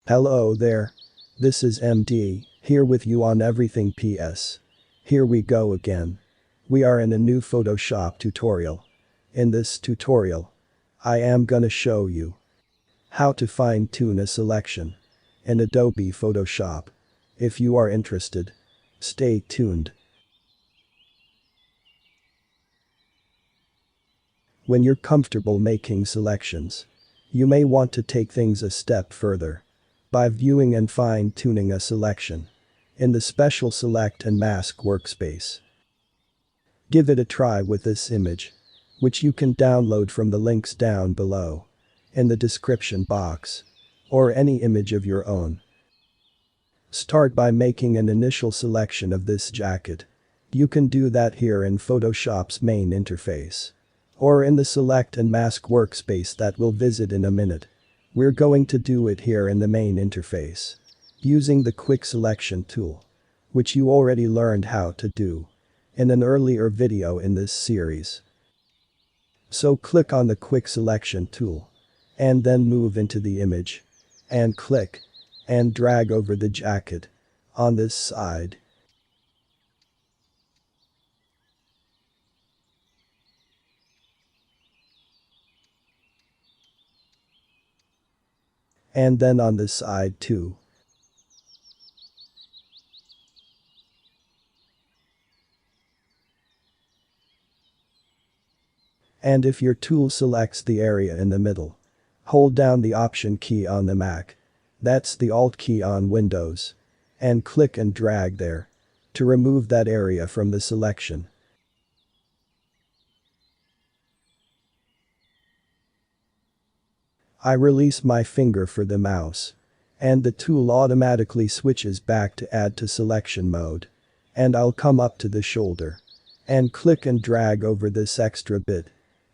Hello there. This is MD, here with you on Everything PS. Here we go again. We are in a new Photoshop tutorial. In this tutorial, I am gonna show you how to fine-tune a selection in Adobe Photoshop. If you are interested, stay tuned. When you're comfortable making selections, you may want to take things a step further by viewing and fine-tuning a selection in the special Select and Mask workspace. Give it a try with this image, which you can download from the links down below in the description box, or any image of your own. Start by making an initial selection of this jacket. You can do that here in Photoshop's main interface, or in the Select and Mask workspace that we'll visit in a minute. We're going to do it here in the main interface, using the Quick Selection tool, which you already learned how to do in an earlier video in this series. So click on the Quick Selection tool, and then move into the image, and click and drag over the jacket on this side. And then on this side too. And if your tool selects the area in the middle, hold down the Option key on the Mac, that's the Alt key on Windows, and click and drag there to remove that area from the selection. I release my finger for the mouse, and the tool automatically switches back to Add to Selection mode, and I'll come up to the shoulder and click and drag over this extra bit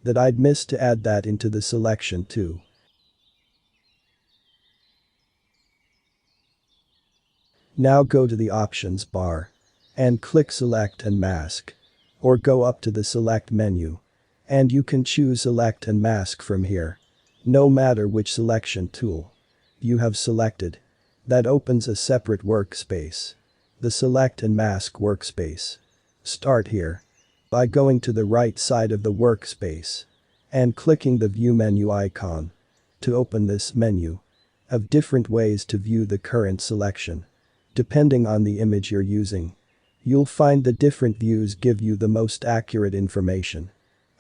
that I'd missed to add that into the selection too. Now go to the Options bar and click Select and Mask, or go up to the Select menu, and you can choose Select and Mask from here. No matter which selection tool you have selected, that opens a separate workspace, the Select and Mask workspace. Start here by going to the right side of the workspace and clicking the View menu icon to open this menu of different ways to view the current selection. Depending on the image you're using, you'll find the different views give you the most accurate information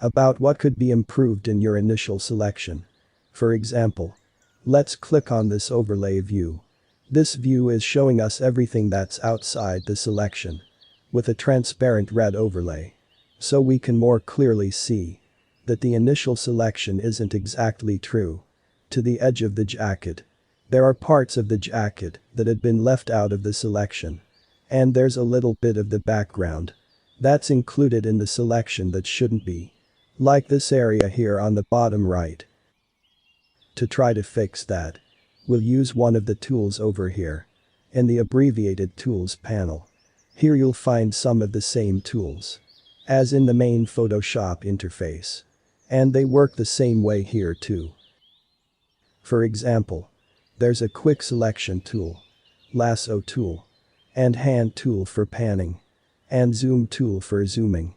about what could be improved in your initial selection. For example, let's click on this overlay view. This view is showing us everything that's outside the selection with a transparent red overlay, so we can more clearly see that the initial selection isn't exactly true to the edge of the jacket. There are parts of the jacket that had been left out of the selection, and there's a little bit of the background that's included in the selection that shouldn't be, like this area here on the bottom right. To try to fix that, we'll use one of the tools over here in the abbreviated tools panel. Here you'll find some of the same tools as in the main Photoshop interface, and they work the same way here too. For example, there's a Quick Selection tool, Lasso tool, and Hand tool for panning, and Zoom tool for zooming.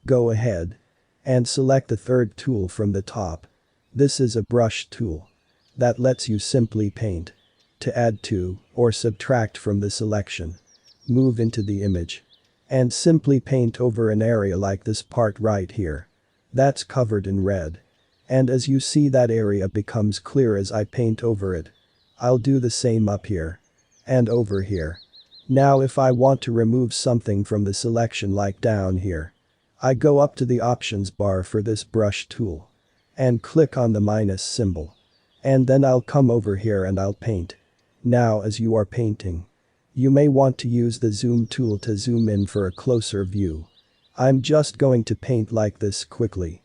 Go ahead and select the third tool from the top. This is a brush tool that lets you simply paint to add to or subtract from the selection. Move into the image and simply paint over an area like this part right here that's covered in red. And as you see, that area becomes clear as I paint over it. I'll do the same up here and over here. Now if I want to remove something from the selection like down here, I go up to the Options bar for this brush tool and click on the minus symbol. And then I'll come over here and I'll paint. Now as you are painting, you may want to use the Zoom tool to zoom in for a closer view. I'm just going to paint like this quickly.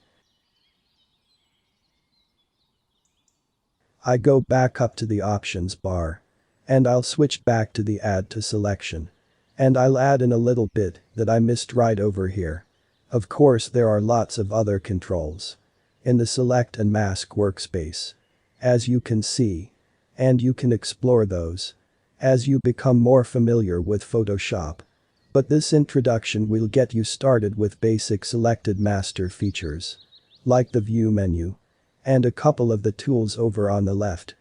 I go back up to the Options bar, and I'll switch back to the Add to Selection. And I'll add in a little bit that I missed right over here. Of course there are lots of other controls in the Select and Mask workspace, as you can see, and you can explore those as you become more familiar with Photoshop. But this introduction will get you started with basic selected master features, like the View menu, and a couple of the tools over on the left.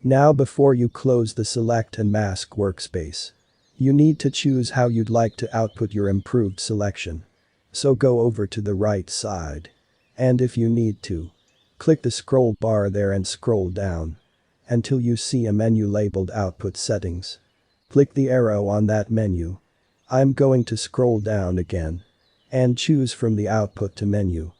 Now before you close the Select and Mask workspace, you need to choose how you'd like to output your improved selection. So go over to the right side. And if you need to, click the scroll bar there and scroll down until you see a menu labeled Output Settings. Click the arrow on that menu. I'm going to scroll down again and choose from the Output to menu.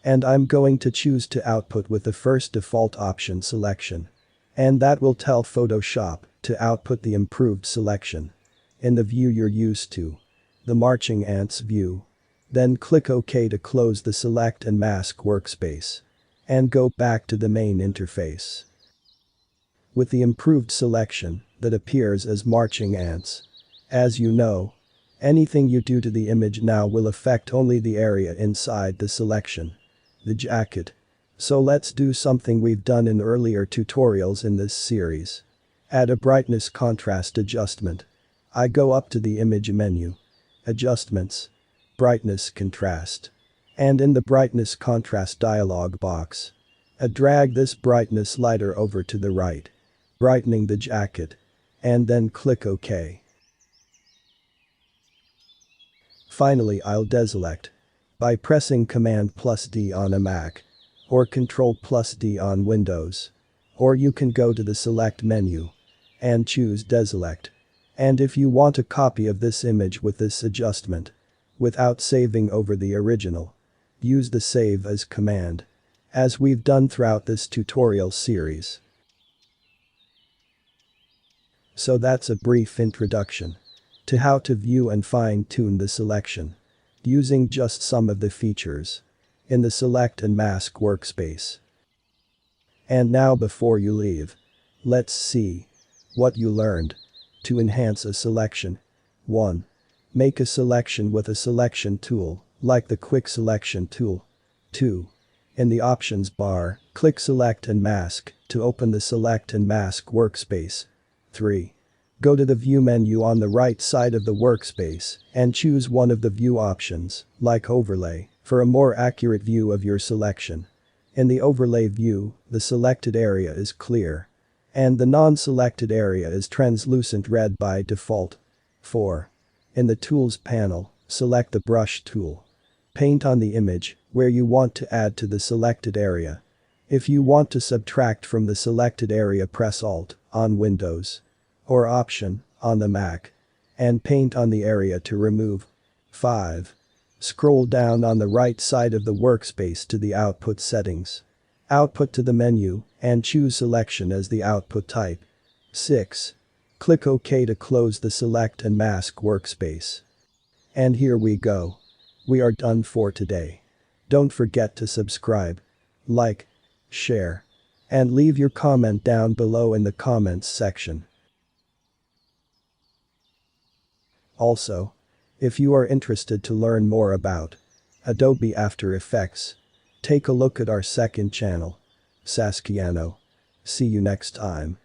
And I'm going to choose to output with the first default option selection. And that will tell Photoshop to output the improved selection in the view you're used to, the Marching Ants view. Then click OK to close the Select and Mask workspace and go back to the main interface. With the improved selection that appears as Marching Ants, as you know, anything you do to the image now will affect only the area inside the selection, the jacket. So let's do something we've done in earlier tutorials in this series. Add a brightness contrast adjustment. I go up to the image menu, Adjustments, Brightness Contrast. And in the Brightness Contrast dialog box, drag this brightness slider over to the right, brightening the jacket, and then click OK. Finally I'll deselect by pressing Command+D on a Mac, or Ctrl+D on Windows. Or you can go to the Select menu and choose Deselect. And if you want a copy of this image with this adjustment, without saving over the original, use the Save As command, as we've done throughout this tutorial series. So that's a brief introduction to how to view and fine-tune the selection using just some of the features in the Select and Mask workspace. And now before you leave, let's see what you learned to enhance a selection. 1. Make a selection with a selection tool, like the Quick Selection tool. 2. In the options bar, click Select and Mask to open the Select and Mask workspace. 3. Go to the View menu on the right side of the workspace and choose one of the view options, like Overlay, for a more accurate view of your selection. In the Overlay view, the selected area is clear, and the non-selected area is translucent red by default. 4. In the Tools panel, select the Brush tool. Paint on the image where you want to add to the selected area. If you want to subtract from the selected area, press Alt on Windows or Option on the Mac and paint on the area to remove. 5. Scroll down on the right side of the workspace to the Output settings. Output to the menu and choose Selection as the output type. 6. Click OK to close the Select and Mask workspace. And here we go. We are done for today. Don't forget to subscribe, like, share, and leave your comment down below in the comments section. Also, if you are interested to learn more about Adobe After Effects, take a look at our second channel, Saskiano. See you next time.